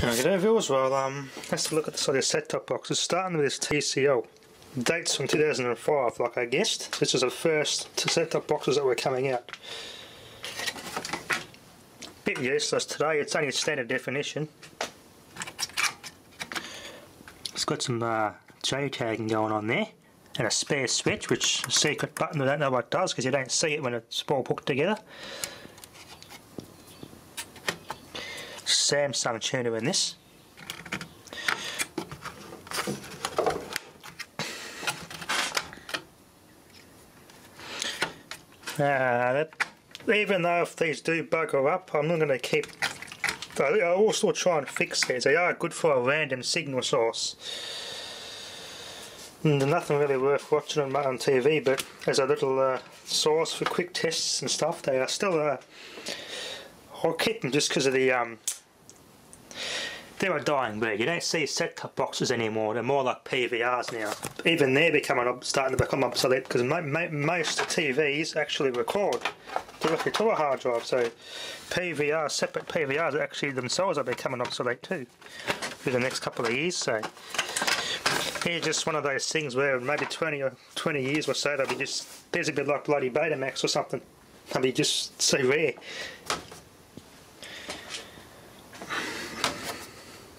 Okay, viewers, well, let's have a look at the set-top boxes, starting with this TCL. Dates from 2005, like I guessed. This is the first set-top boxes that were coming out. Bit useless today, it's only standard definition. It's got some J-tagging going on there, and a spare switch, which is a secret button. I don't know what it does because you don't see it when it's all put together. Samsung tuner in this. Even though if these do bugger up, I'm not going to keep. I will still try and fix these. They are good for a random signal source. And there's nothing really worth watching on TV, but as a little source for quick tests and stuff, they are still. I'll keep them just because of the. They're a dying breed. You don't see set-top boxes anymore. They're more like PVRs now. Even they're starting to become obsolete because most TVs actually record directly to a hard drive. So PVRs, separate PVRs, actually themselves are becoming obsolete too for the next couple of years. So it's just one of those things where maybe 20 years or so they'll be just, there's a bit like bloody Betamax or something. They'll be just so rare.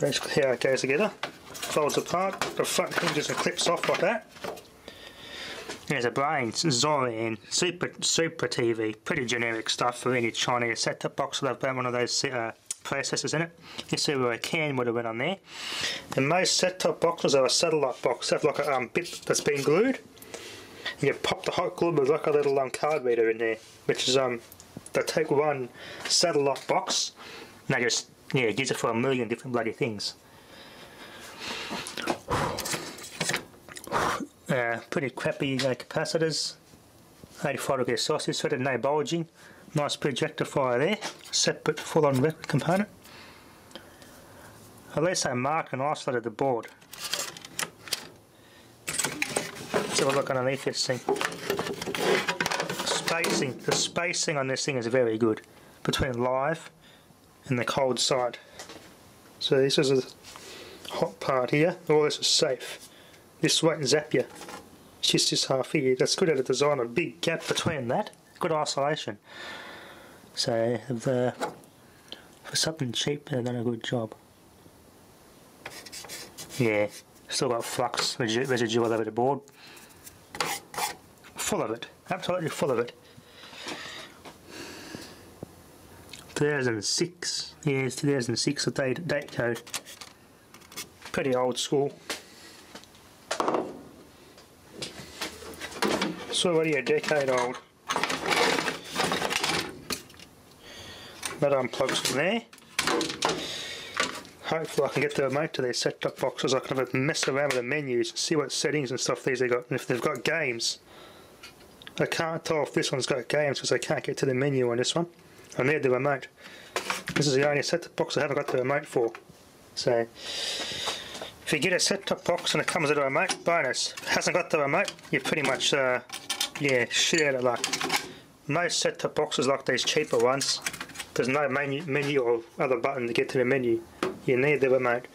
Basically how it goes together, folds apart, the front hinges and clips off like that. There's a brains, Zoran, Super TV, pretty generic stuff for any Chinese set-top box that have got one of those processors in it. You see where a can would have went on there. And most set-top boxes are a satellite box, they have like a bit that's been glued. And you pop the hot glue with like a little card reader in there, which is they take one satellite box and they just use it for a million different bloody things. Pretty crappy capacitors. 85 degree Celsius fitted, no bulging. Nice projectifier there. Separate full-on record component. At least they marked and isolated the board. Let's have a look underneath this thing. The spacing on this thing is very good between live and the cold side. So this is a hot part here. All this is safe. This won't zap you. It's just this half here. That's good at a design. A big gap between that. Good isolation. So for something cheap, they've done a good job. Yeah, still got flux residue all over the board. Full of it. Absolutely full of it. 2006, yeah, it's 2006, the date code. Pretty old school. It's already a decade old. That unplugs from there. Hopefully I can get the remote to these set-top boxes. I can have a mess around with the menus and see what settings and stuff these have got, and if they've got games. I can't tell if this one's got games because I can't get to the menu on this one. I need the remote. This is the only set-top box I haven't got the remote for. So, if you get a set-top box and it comes with a remote, bonus. If it hasn't got the remote, you're pretty much, shit out of luck. Most set-top boxes like these cheaper ones, there's no menu or other button to get to the menu. You need the remote.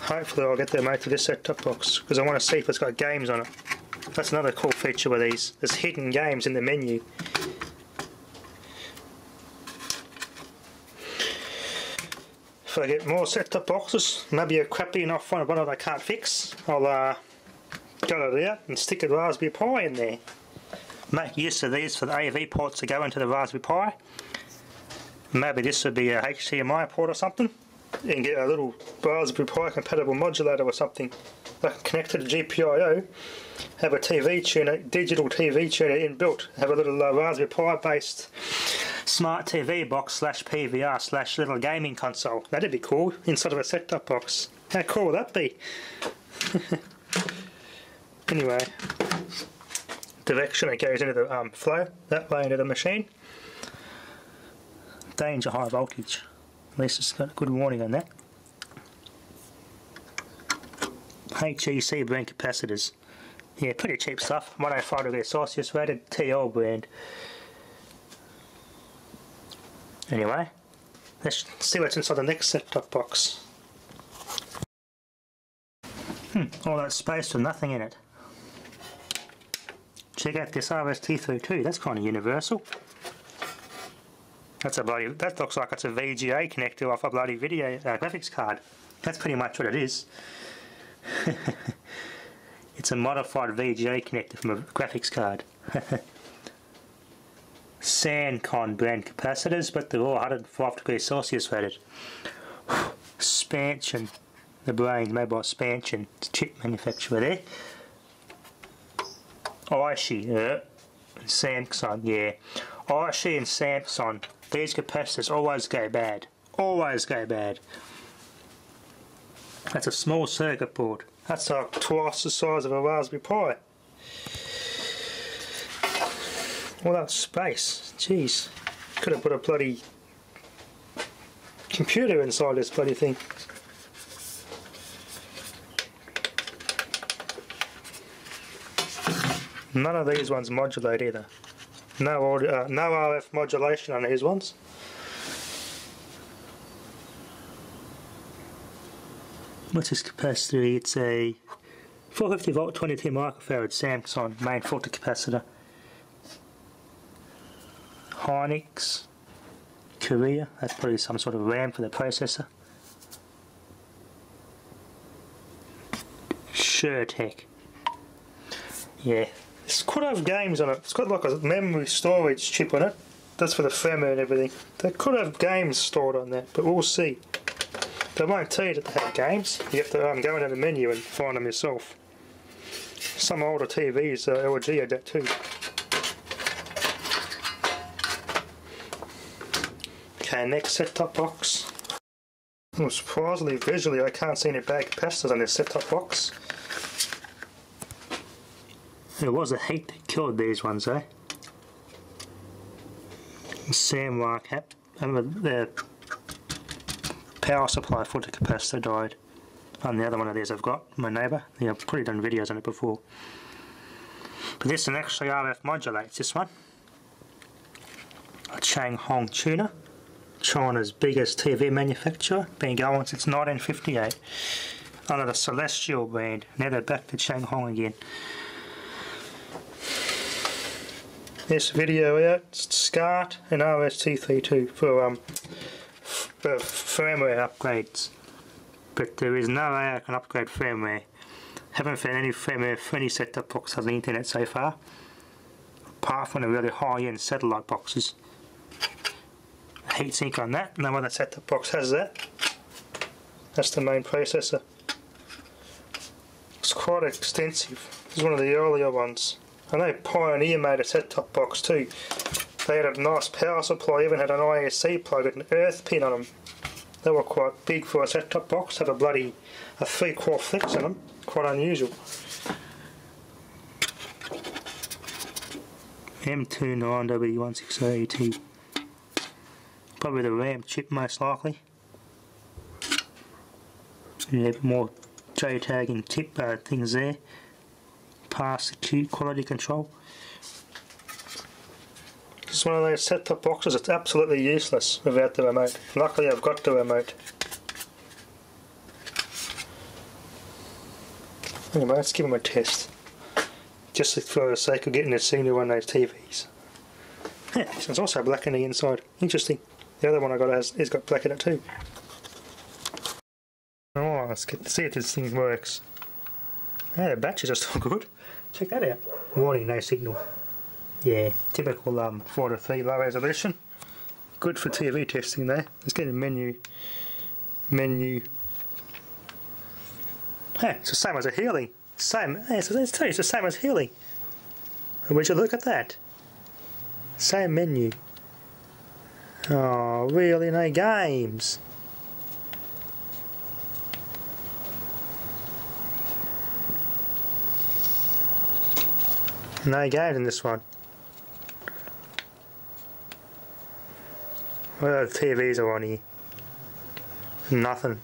Hopefully I'll get the remote to this set-top box, because I want to see if it's got games on it. That's another cool feature with these. There's hidden games in the menu. If I get more set-top boxes, maybe a crappy enough one that I can't fix, I'll gut it out and stick a Raspberry Pi in there. Make use of these for the AV ports to go into the Raspberry Pi. Maybe this would be a HDMI port or something, and get a little Raspberry Pi compatible modulator or something. I can connect to the GPIO, have a TV tuner, digital TV tuner inbuilt, have a little Raspberry Pi based smart TV box slash PVR slash little gaming console. That'd be cool inside of a set-top box. How cool would that be? Anyway, direction it goes into the flow that way into the machine. Danger high voltage. At least it's got a good warning on that. HEC brand capacitors. Yeah, pretty cheap stuff. 105 degree Celsius rated, TL brand. Anyway, Let's see what's inside the next set-top box. All that space with nothing in it. Check out this RST32, that's kind of universal. That's a bloody, that looks like it's a VGA connector off a bloody video graphics card. That's pretty much what it is. It's a modified VGA connector from a graphics card. SanCon brand capacitors, but they're all 105 degrees Celsius rated. Spansion, the brains made by Spansion, it's a chip manufacturer there. Aishi, Samsung, yeah. Aishi and Samsung, these capacitors always go bad. Always go bad. That's a small circuit board. That's like twice the size of a Raspberry Pi. All that space, jeez. Could have put a bloody computer inside this bloody thing. None of these ones modulate either. No RF modulation on these ones. What's this capacitor? It's a 450 volt 22 microfarad Samsung main filter capacitor. Hynix, Korea, that's probably some sort of RAM for the processor. SureTech. Yeah, this could have games on it. It's got like a memory storage chip on it. That's for the firmware and everything. They could have games stored on that, but we'll see. They won't tell you that they have games. You have to go into the menu and find them yourself. Some older TVs, LG had that too. Okay, next set-top box. Well, surprisingly, visually, I can't see any bad capacitors on this set-top box. There was a heat that killed these ones, eh? Samwar cap. I remember the power supply for the capacitor died. And the other one of these I've got, my neighbour. Yeah, I've probably done videos on it before. But this one actually RF modulates, this one. A Changhong tuner. China's biggest TV manufacturer, been going since 1958 under the Celestial brand. Now they're back to Changhong again. This video out, SCART and RST32 for firmware upgrades. But there is no way I can upgrade firmware. Haven't found any firmware for any set-top box on the internet so far, apart from the really high-end satellite boxes. Heatsink on that, no other set-top box has that. That's the main processor. It's quite extensive. This is one of the earlier ones. I know Pioneer made a set-top box too. They had a nice power supply, even had an ISC plug and an earth pin on them. They were quite big for a set-top box, had a 3-quart flex on them, quite unusual. M29W160AT. Probably the RAM chip most likely. Yeah, more J-tagging tip things there. Pass the Q quality control. It's one of those set-top boxes that's absolutely useless without the remote. Luckily I've got the remote. Anyway, let's give them a test. Just for the sake of getting a signal on those TVs. Yeah, this one's also black on the inside. Interesting. The other one I got has got black in it too. Oh, let's see if this thing works. Yeah, the batteries are still good. Check that out. Warning, no signal. Yeah, typical 4:3 low resolution. Good for TV testing there. Let's get a menu. Hey, it's the same as a Healy. Hey, it's the same as Healy. Would you look at that? Same menu. Oh, really? No games? No games in this one. What other TVs are on here? Nothing.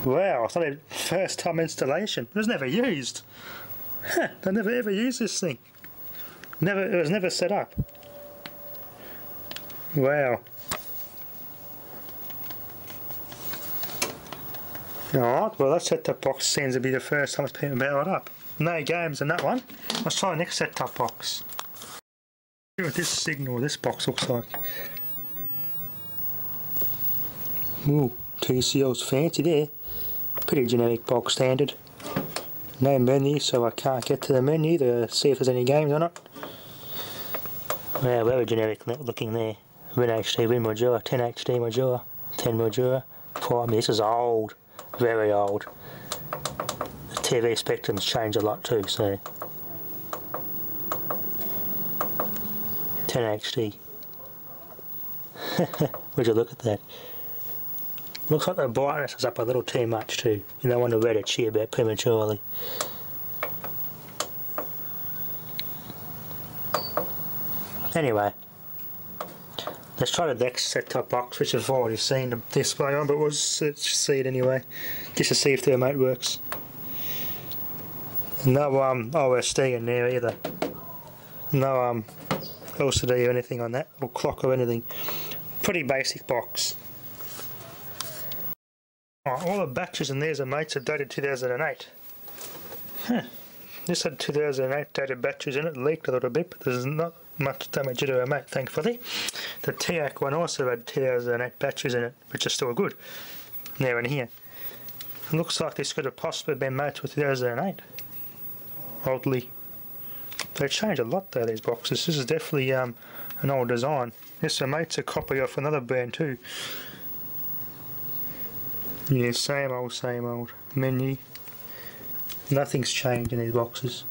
Wow, it's not a first time installation. It was never used. Huh, I never ever used this thing. It was never set up. Wow. Alright, well that set-top box seems to be the first time it's been powered up. No games in that one. Let's try the next set-top box. See what this signal, this box looks like. Ooh, TCL's fancy there. Pretty generic box standard. No menu, so I can't get to the menu to see if there's any games on it. Wow, very generic looking there. Win HD, Win Majora, 10 HD Majora, 10 Majora. This is old, very old. The TV spectrum's changed a lot too, so. 10 HD. Would you look at that? Looks like the brightness is up a little too much too. You don't want to read it cheer about prematurely. Anyway, let's try the next set-top box, which I've already seen the display on, but we'll see it anyway, just to see if the remote works. No OSD in there either. No LCD or anything on that, or clock or anything. Pretty basic box. All the batches in these are mates are dated 2008. Huh. This had 2008 dated batteries in it, leaked a little bit, but there's not much damage to the remote, thankfully. The TIAC one also had 2008 batteries in it, which are still good. There and here. It looks like this could have possibly been made with 2008. Oddly. They changed a lot though, these boxes. This is definitely an old design. This remote's a copy of another brand too. Yeah, same old menu. Nothing's changed in these boxes.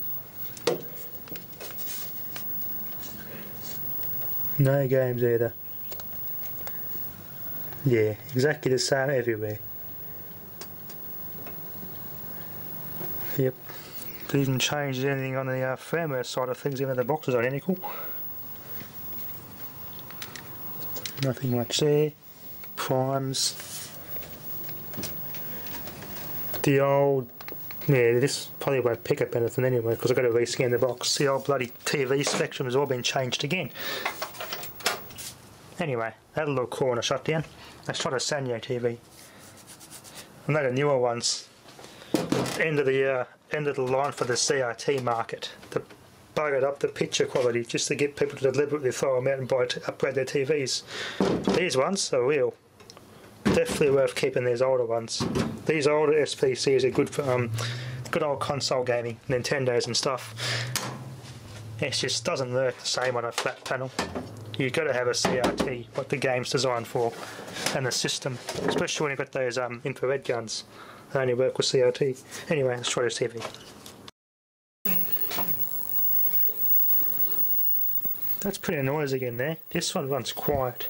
No games either. Yeah, exactly the same everywhere. Yep. They didn't change anything on the firmware side of things, even though the boxes are identical. Nothing much there. Primes. The old, yeah, this probably won't pick up anything anyway because I've got to rescan the box. The old bloody TV spectrum has all been changed again. Anyway, that little corner shut down. Let's try the Sanyo TV. I know the newer ones. End of the line for the CRT market. To buggered up the picture quality just to get people to deliberately throw them out and upgrade their TVs. These ones are real. Definitely worth keeping these older ones. These older SPCs are good for good old console gaming, Nintendos and stuff. It just doesn't work the same on a flat panel. You've got to have a CRT, what the game's designed for, and the system, especially when you've got those infrared guns. They only work with CRT. Anyway, let's try this TV. That's pretty noisy again there. This one runs quiet.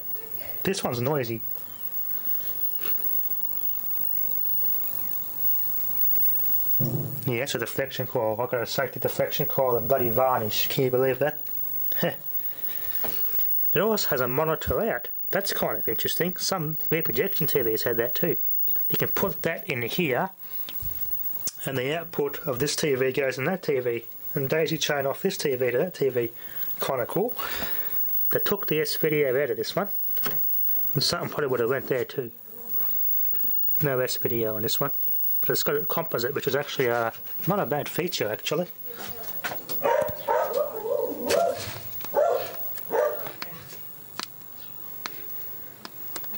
This one's noisy. Yeah, that's a deflection coil. I've got a safety deflection coil and bloody varnish. Can you believe that? It also has a monitor out. That's kind of interesting. Some rear projection TVs had that too. You can put that in here, and the output of this TV goes in that TV, and daisy chain off this TV to that TV. Kind of cool. They took the S-video out of this one, and something probably would have went there too. No S-video on this one. But it's got a composite, which is actually not a bad feature actually.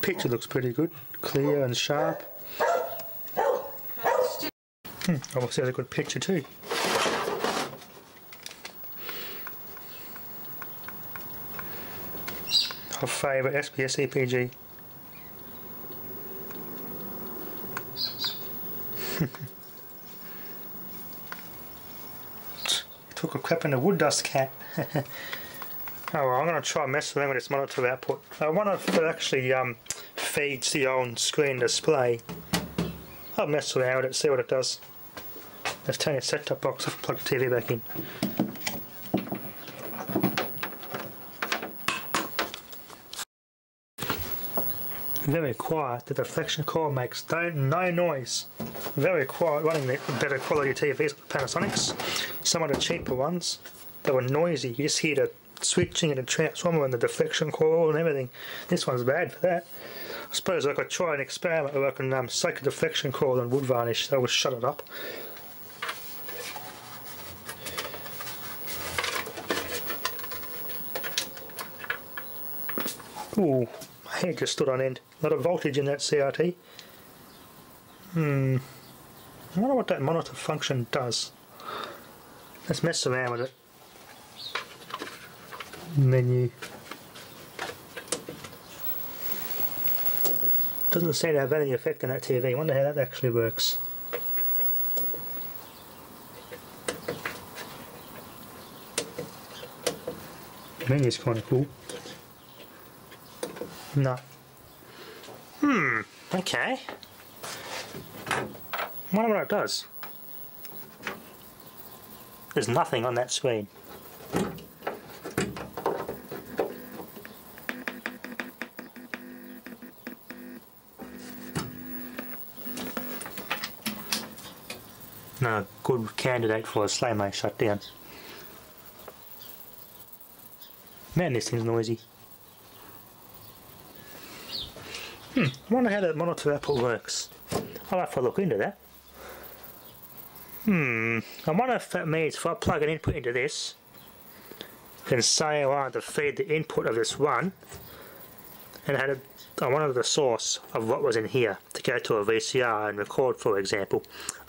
Picture looks pretty good, clear and sharp. Obviously has a good picture too. Our favourite SPS EPG. Took a crap in a wood dust cat. Oh well, I'm going to try and mess around with this monitor output. I wonder if it actually feeds the on screen display. I'll mess around with it, see what it does. Let's turn the set-top box off and plug the TV back in. Very quiet. The deflection coil makes no noise. Very quiet, running the better quality TVs like the Panasonics. Some of the cheaper ones, they were noisy. You just hear the switching and the transformer and the deflection coil and everything. This one's bad for that. I suppose I could try an experiment where I can soak a deflection coil in wood varnish. That will shut it up. Ooh, my head just stood on end. A lot of voltage in that CRT. I wonder what that monitor function does. Let's mess around with it. Menu. Doesn't seem to have any effect on that TV. I wonder how that actually works. The menu's kind of cool. No. Okay. I wonder what it does. There's nothing on that screen. No, good candidate for a slow mo shutdown. Man, this thing's noisy. I wonder how that monitor output works. I'll have to look into that. I wonder if that means if I plug an input into this, and say I wanted to feed the input of this one, and I wanted the source of what was in here to go to a VCR and record, for example.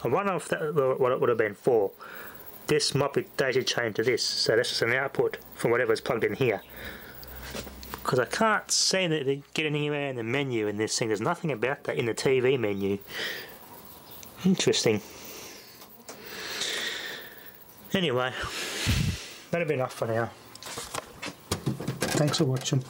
I wonder if that what it would have been for. This might be daisy chained to this, so that's just an output from whatever's plugged in here. Because I can't see that they get anywhere in the menu in this thing. There's nothing about that in the TV menu. Interesting. Anyway, that'll be enough for now. Thanks for watching.